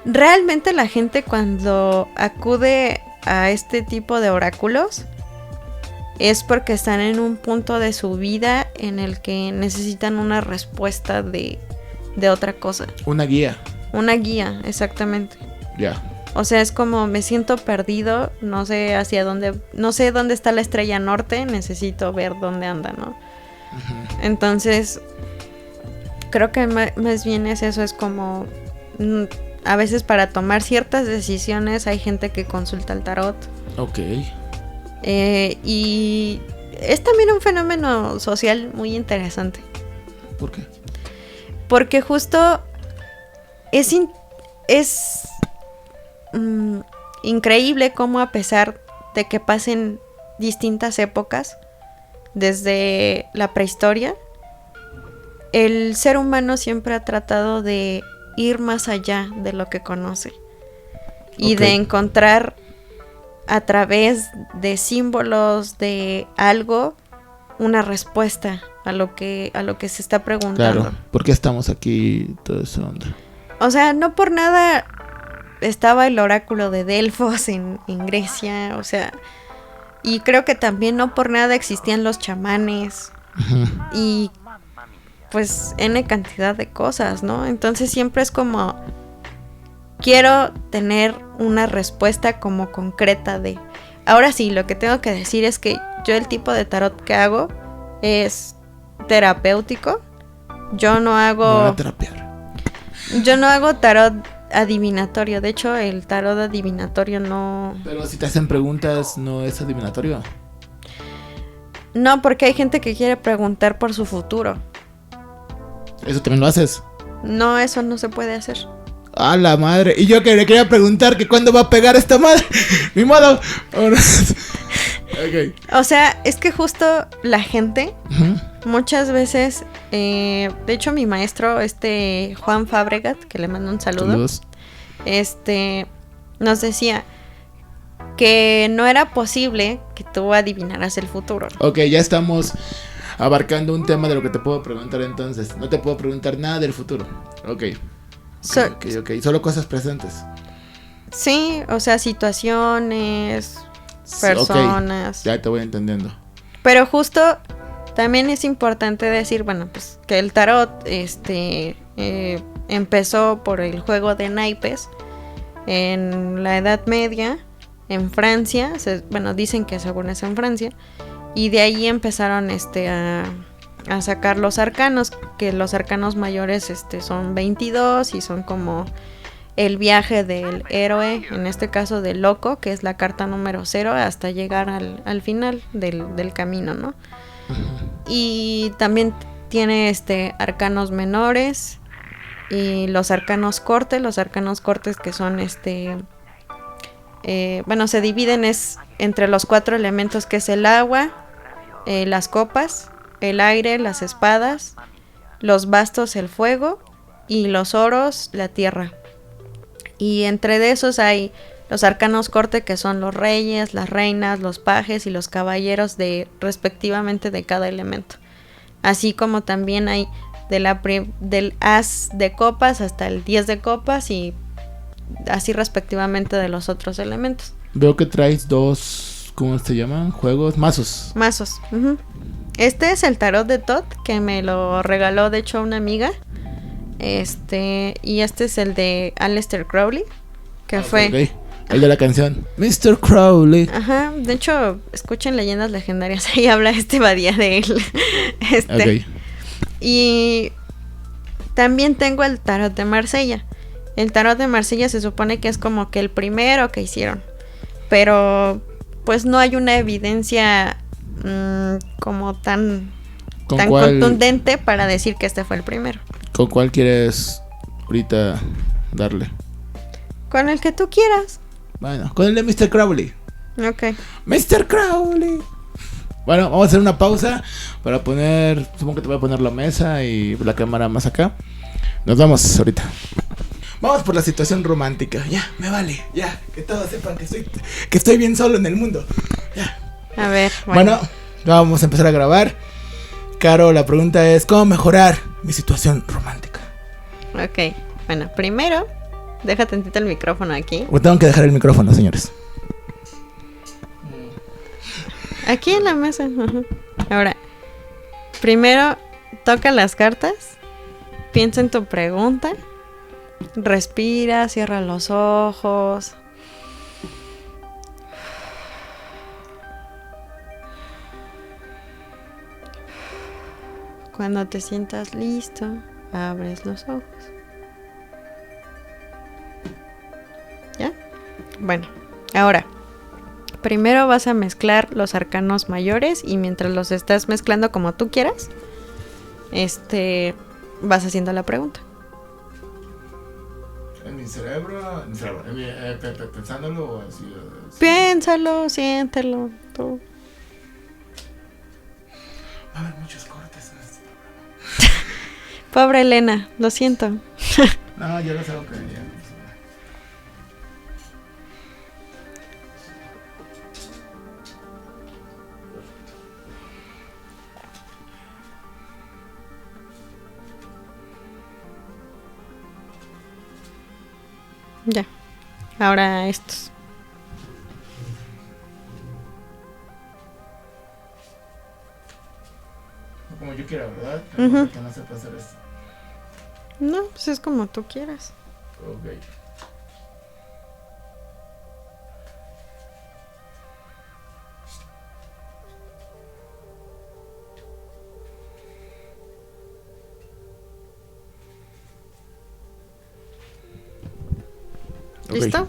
Realmente la gente cuando acude a este tipo de oráculos es porque están en un punto de su vida en el que necesitan una respuesta de otra cosa. Una guía. Una guía, exactamente. Ya. O sea, es como me siento perdido, no sé hacia dónde, no sé dónde está la estrella norte, necesito ver dónde anda, ¿no? Ujú. Entonces, creo que más bien es eso, es como a veces para tomar ciertas decisiones hay gente que consulta el tarot. Ok. Y es también un fenómeno social muy interesante. ¿Por qué? Porque justo es increíble cómo a pesar de que pasen distintas épocas desde la prehistoria, el ser humano siempre ha tratado de ir más allá de lo que conoce y Ok. de encontrar a través de símbolos de algo una respuesta a lo que se está preguntando. Claro. ¿Por qué estamos aquí? Todo eso onda. O sea, no por nada estaba el oráculo de Delfos en Grecia, o sea, y creo que también no por nada existían los chamanes Ujú. y pues N cantidad de cosas, ¿no? Entonces siempre es como quiero tener una respuesta como concreta de... Ahora sí, lo que tengo que decir es que yo el tipo de tarot que hago es terapéutico. Yo no hago... No van a terapiar. Yo no hago tarot adivinatorio. De hecho, el tarot adivinatorio no... Pero si te hacen preguntas, ¿no es adivinatorio? No, porque hay gente que quiere preguntar por su futuro. ¿Eso también lo haces? No, eso no se puede hacer. ¡A la madre! Y yo que le quería preguntar que cuándo va a pegar esta madre. ¡Ni modo! Ok. O sea, es que justo la gente... Ujú. Muchas veces, de hecho mi maestro, Juan Fabregat, que le mando un saludo, Saludos. nos decía que no era posible que tú adivinaras el futuro. Ok, ya estamos abarcando un tema de lo que te puedo preguntar entonces. No te puedo preguntar nada del futuro. Ok. Ok. Solo cosas presentes. Sí, o sea, situaciones, personas. Ok, ya te voy entendiendo. Pero justo también es importante decir, bueno, pues que el tarot empezó por el juego de naipes en la Edad Media, en Francia, bueno, dicen que según es en Francia, y de ahí empezaron a sacar los arcanos, que los arcanos mayores son 22 y son como el viaje del héroe, en este caso del loco, que es la carta número 0, hasta llegar al final del camino, ¿no? Y también tiene arcanos menores y los arcanos cortes que son bueno, se dividen entre los 4 elementos, que es el agua, las copas, el aire, las espadas, los bastos, el fuego, y los oros, la tierra. Y entre de esos hay los arcanos corte, que son los reyes, las reinas, los pajes y los caballeros respectivamente de cada elemento. Así como también hay del as de copas hasta el 10 de copas y así respectivamente de los otros elementos. Veo que traes 2, ¿cómo se llaman? Juegos, mazos. Uh-huh. Este es el tarot de Thoth, que me lo regaló de hecho una amiga. Y este es el de Aleister Crowley, que fue... Okay. El de la canción Mr. Crowley. Ajá, de hecho, escuchen Leyendas Legendarias, ahí habla Badía de él. Ok. Y también tengo el tarot de Marsella. El tarot de Marsella se supone que es como que el primero que hicieron, pero pues no hay una evidencia como tan contundente para decir que este fue el primero. ¿Con cuál quieres ahorita darle? Con el que tú quieras. Bueno, con el de Mr. Crowley. Ok. Mr. Crowley. Bueno, vamos a hacer una pausa para poner... Supongo que te voy a poner la mesa y la cámara más acá. Nos vamos ahorita. Vamos por la situación romántica. Ya, me vale. Ya, que todos sepan que estoy bien solo en el mundo. Ya. A ver, Bueno, vamos a empezar a grabar. Caro, la pregunta es: ¿cómo mejorar mi situación romántica? Ok, bueno, primero, deja tantito el micrófono aquí. O tengo que dejar el micrófono, señores. Aquí en la mesa. Ajá. Ahora, primero toca las cartas, piensa en tu pregunta, respira, cierra los ojos. Cuando te sientas listo, abres los ojos. ¿Ya? Bueno, ahora, primero vas a mezclar los arcanos mayores y mientras los estás mezclando como tú quieras, vas haciendo la pregunta. En mi cerebro, pensándolo o así. Piénsalo, siéntelo, tú. Va a haber muchos cortes en este programa. Pobre Elena, lo siento. No, yo lo sé que ya. Ya. Ahora estos. Como yo quiera, ¿verdad? Ujú. Que no sepa hacer esto. No, pues es como tú quieras. Ok. ¿Listo?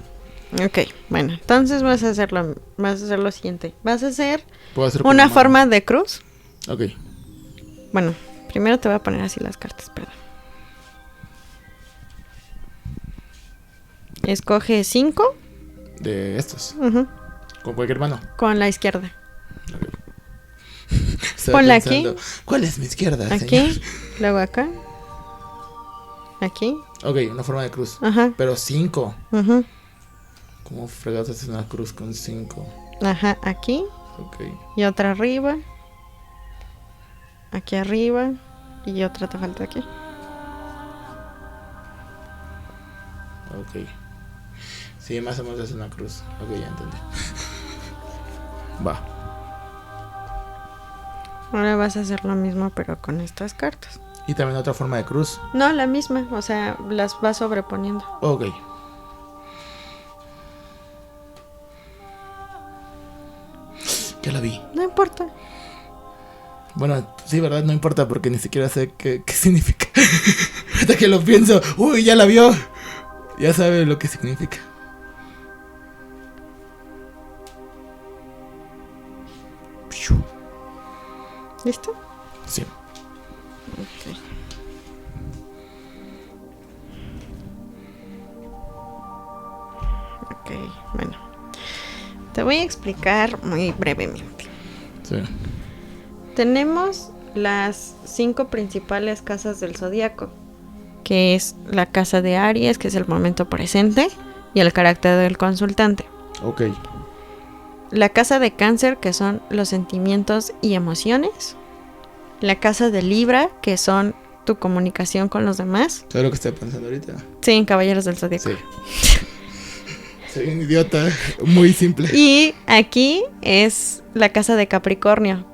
Ok, bueno, entonces vas a hacer lo siguiente. Vas a hacer ¿Puedo hacer con una la mano? forma de cruz. Ok. Bueno, primero te voy a poner así las cartas, perdón. Escoge 5 De estos. con Con cualquier mano. la izquierda. Estaba Ponla pensando, ¿cuál es mi izquierda, señor? Aquí, luego acá. Aquí. Ok, una forma de cruz. Ajá. Pero 5. Ujú. ¿Cómo fregados haces una cruz con 5? Ajá, aquí. Ok. Y otra arriba. Aquí arriba. Y otra te falta aquí. Ok. Sí, más o menos es una cruz. Ok, ya entendí. Va. Ahora vas a hacer lo mismo pero con estas cartas. Y también otra forma de cruz. No, la misma, o sea, las vas sobreponiendo. Ok. Ya la vi. No importa. Bueno, sí, ¿verdad? No importa porque ni siquiera sé qué significa. Hasta que lo pienso. Uy, ya la vio. Ya sabe lo que significa. ¿Listo? Sí. Ok. Ok, bueno. Te voy a explicar muy brevemente. Sí. Tenemos las 5 principales casas del zodiaco, que es la casa de Aries, que es el momento presente, y el carácter del consultante. Ok. La casa de Cáncer, que son los sentimientos y emociones. La casa de Libra, que son tu comunicación con los demás. ¿Sabes lo que estoy pensando ahorita? Sí, en Caballeros del Zodiaco. Sí. Soy un idiota. Muy simple. Y aquí es la casa de Capricornio.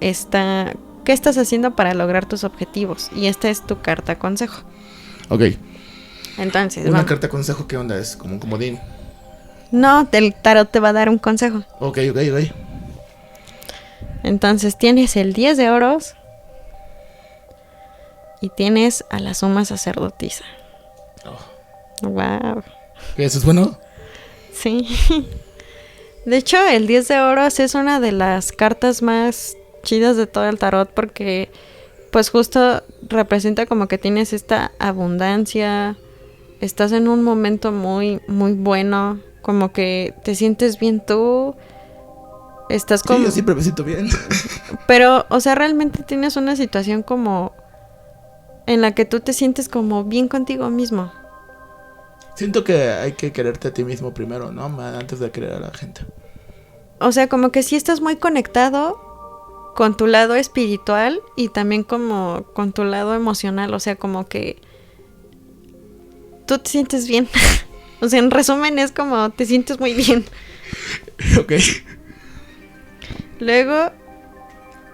¿Qué estás haciendo para lograr tus objetivos? Y esta es tu carta consejo. Ok. Entonces, Una vamos. carta consejo, ¿qué onda? Es como un comodín. No, el tarot te va a dar un consejo. Ok. Entonces tienes el 10 de oros y tienes a la suma sacerdotisa. Wow. ¿Eso es bueno? Sí. De hecho, el 10 de oros es una de las cartas más chidas de todo el tarot porque pues justo representa como que tienes esta abundancia, estás en un momento muy muy bueno, como que te sientes bien tú, estás como... Sí, yo siempre me siento bien. Pero, o sea, realmente tienes una situación como en la que tú te sientes como bien contigo mismo. Siento que hay que quererte a ti mismo primero, ¿no? Antes de querer a la gente. O sea, como que sí estás muy conectado con tu lado espiritual y también como con tu lado emocional. O sea, como que tú te sientes bien. O sea, en resumen es como te sientes muy bien. Ok. Luego,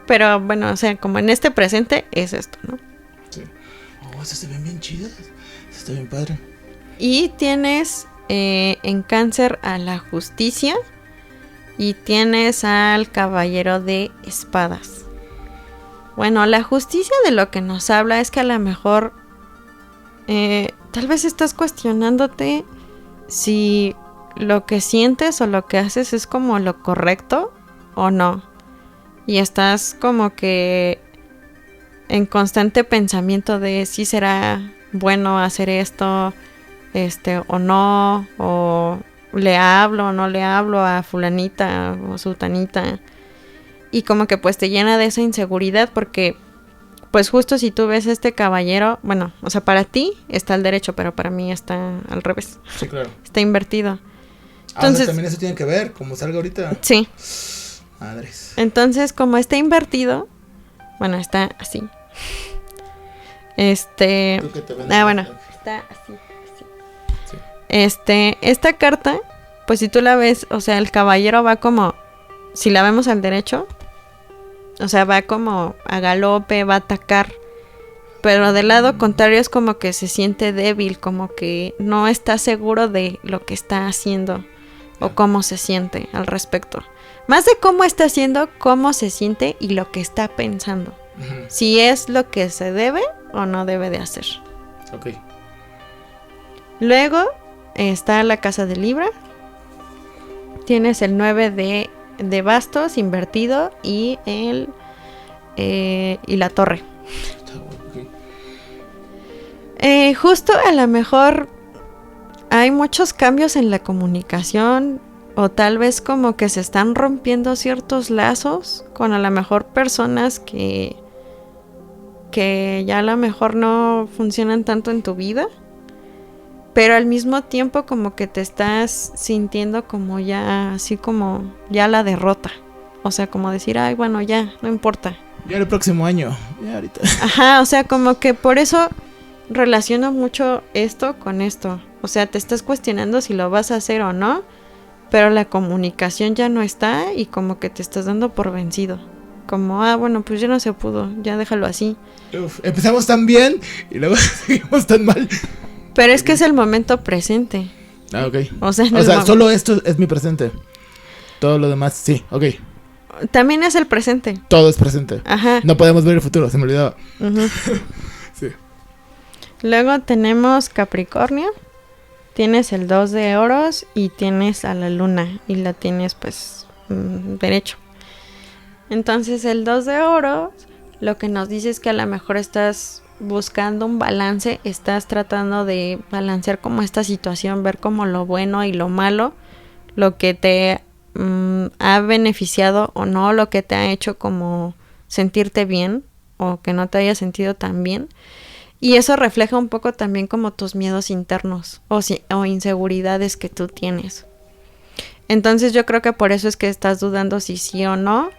pero bueno, o sea, como en este presente es esto, ¿no? Sí. Oh, esas se ven bien chidas. Eso está bien padre. Y tienes en Cáncer a la justicia y tienes al caballero de espadas. Bueno, la justicia de lo que nos habla es que a lo mejor tal vez estás cuestionándote si lo que sientes o lo que haces es como lo correcto o no. Y estás como que en constante pensamiento de si será bueno hacer esto, o no, o le hablo o no le hablo a fulanita o sutanita. Y como que pues te llena de esa inseguridad porque pues justo si tú ves este caballero, bueno, o sea, para ti está al derecho, pero para mí está al revés. Sí, claro. Está invertido. Entonces, también eso tiene que ver, como salga ahorita. Sí. Madres. Entonces, como está invertido, bueno, está así. Bueno, está así. Sí. Esta carta, pues si tú la ves, o sea, el caballero va como, si la vemos al derecho, o sea, va como a galope, va a atacar. Pero del lado contrario es como que se siente débil, como que no está seguro de lo que está haciendo o cómo se siente al respecto. Más de cómo está haciendo, cómo se siente y lo que está pensando. Uh-huh. Si es lo que se debe o no debe de hacer. Ok. Luego está la casa de Libra. Tienes el 9 de bastos invertido y y la torre. Justo a lo mejor hay muchos cambios en la comunicación o tal vez como que se están rompiendo ciertos lazos con a lo mejor personas que ya a lo mejor no funcionan tanto en tu vida, pero al mismo tiempo como que te estás sintiendo como ya así como ya la derrota, o sea, como decir, ay, bueno, ya, no importa. Ya el próximo año, ya ahorita. Ajá, o sea, como que por eso relaciono mucho esto con esto. O sea, te estás cuestionando si lo vas a hacer o no, pero la comunicación ya no está y como que te estás dando por vencido. Como, bueno, pues ya no se pudo, ya déjalo así. Uf, empezamos tan bien y luego seguimos tan mal. Pero es que es el momento presente. Ah, ok. O sea, solo esto es mi presente. Todo lo demás, sí, ok. También es el presente. Todo es presente. Ajá. No podemos ver el futuro, se me olvidaba. Uh-huh. Sí. Luego tenemos Capricornio. Tienes el 2 de oros y tienes a la luna. Y la tienes pues derecho. Entonces el 2 de oros lo que nos dice es que a lo mejor estás buscando un balance. Estás tratando de balancear como esta situación. Ver como lo bueno y lo malo. Lo que te ha beneficiado o no, lo que te ha hecho como sentirte bien o que no te haya sentido tan bien. Y eso refleja un poco también como tus miedos internos o inseguridades que tú tienes. Entonces yo creo que por eso es que estás dudando si sí o no,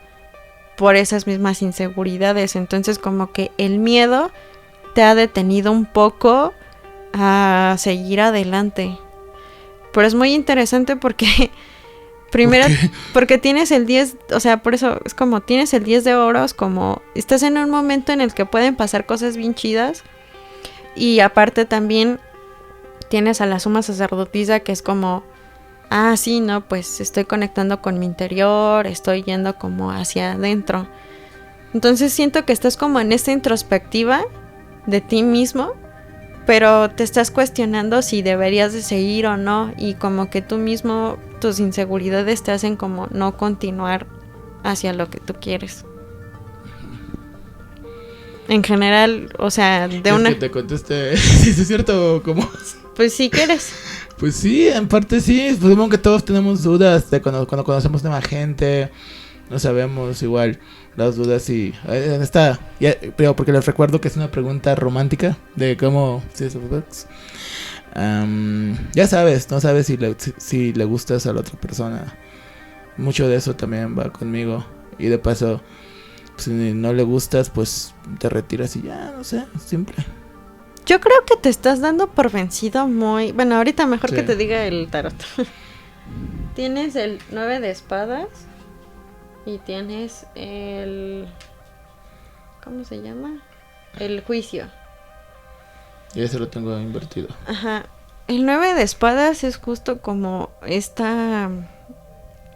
por esas mismas inseguridades. Entonces como que el miedo te ha detenido un poco a seguir adelante. Pero es muy interesante porque primero, porque tienes el 10, o sea, por eso es como tienes el 10 de oros, como estás en un momento en el que pueden pasar cosas bien chidas. Y aparte también tienes a la suma sacerdotisa que es como, sí, no, pues estoy conectando con mi interior, estoy yendo como hacia adentro. Entonces siento que estás como en esta introspectiva de ti mismo, pero te estás cuestionando si deberías de seguir o no, y como que tú mismo, tus inseguridades te hacen como no continuar hacia lo que tú quieres. En general, o sea, de una... que te conteste si es cierto o cómo. Pues si quieres. Pues sí, en parte sí. Pues supongo que todos tenemos dudas de cuando conocemos nueva gente. No sabemos igual las dudas y... pero porque les recuerdo que es una pregunta romántica de cómo... ya sabes, no sabes si le gustas a la otra persona. Mucho de eso también va conmigo. Y de paso... Si no le gustas, pues te retiras y ya, no sé, simple. Yo creo que te estás dando por vencido muy... Bueno, ahorita mejor que te diga el tarot. Tienes el 9 de espadas y tienes el... ¿Cómo se llama? El juicio. Y ese lo tengo invertido. Ajá. El 9 de espadas es justo como esta...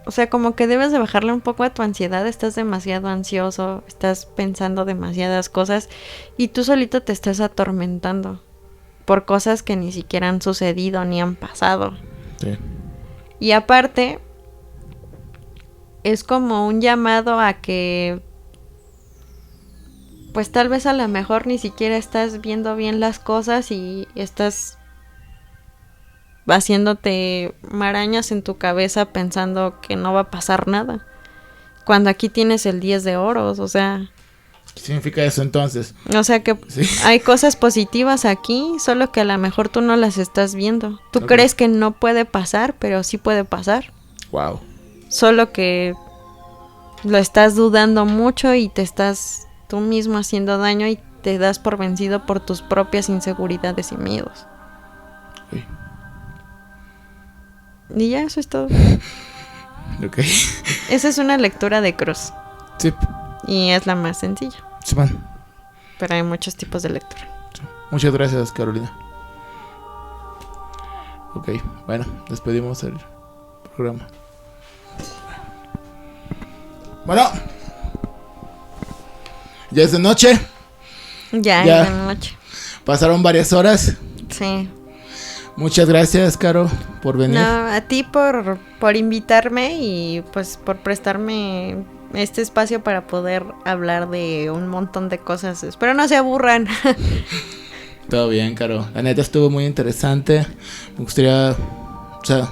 O sea, como que debes de bajarle un poco a tu ansiedad. Estás demasiado ansioso, estás pensando demasiadas cosas y tú solito te estás atormentando por cosas que ni siquiera han sucedido ni han pasado. Sí. Y aparte, es como un llamado a que... Pues tal vez a lo mejor ni siquiera estás viendo bien las cosas y estás haciéndote marañas en tu cabeza pensando que no va a pasar nada. Cuando aquí tienes el 10 de oros, o sea... ¿Qué significa eso entonces? O sea que Sí. hay cosas positivas aquí, solo que a lo mejor tú no las estás viendo. Tú Ok. crees que no puede pasar, pero sí puede pasar. Wow. Solo que lo estás dudando mucho y te estás tú mismo haciendo daño y te das por vencido por tus propias inseguridades y miedos. Uy. Y ya, eso es todo. Ok. Esa es una lectura de cruz Sí. y es la más sencilla, Sí, man. pero hay muchos tipos de lectura. Muchas gracias, Carolina. Ok, bueno, despedimos el programa. Bueno, ya es de noche. Ya, Ya. es de noche. Pasaron varias horas. Sí. Muchas gracias, Caro, por venir. No, a ti por invitarme y pues por prestarme este espacio para poder hablar de un montón de cosas. Espero no se aburran. Todo bien, Caro. La neta estuvo muy interesante. Me gustaría, o sea,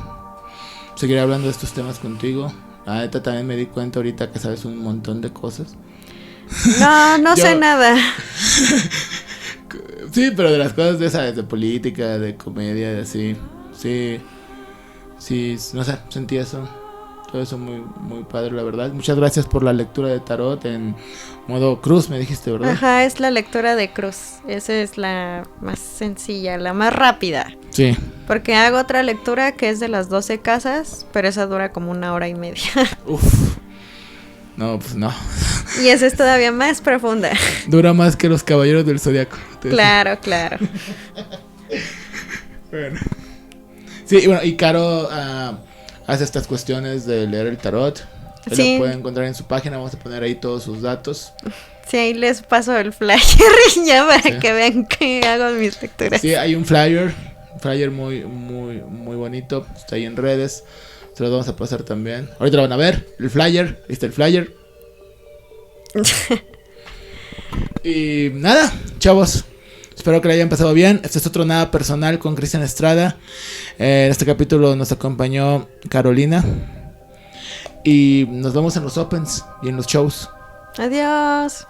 seguir hablando de estos temas contigo. La neta también me di cuenta ahorita que sabes un montón de cosas. No Yo- sé nada. Sí, pero de las cosas de esas, de política, de comedia, de así. Sí, no sé, sentí eso. Todo eso muy, muy padre, la verdad. Muchas gracias por la lectura de tarot en modo cruz, me dijiste, ¿verdad? Ajá, es la lectura de cruz. Esa es la más sencilla, la más rápida. Sí. Porque hago otra lectura que es de las 12 casas, pero esa dura como 1 hora y media. Uf. No, pues no. Y esa es todavía más profunda. Dura más que los caballeros del zodiaco. te decía. Claro. Bueno. Sí, y bueno, y Caro hace estas cuestiones de leer el tarot. Él Sí. lo puede encontrar en su página. Vamos a poner ahí todos sus datos. Sí, ahí les paso el flyer ya para Sí. que vean que hago mis lecturas. Sí, hay un flyer muy, muy, muy bonito. Está ahí en redes. Se los vamos a pasar también. Ahorita lo van a ver. El flyer. Ahí está el flyer. Y nada, chavos. Espero que le hayan pasado bien. Este es otro Nada Personal con Cristian Estrada. En este capítulo nos acompañó Carolina. Y nos vemos en los opens y en los shows. Adiós.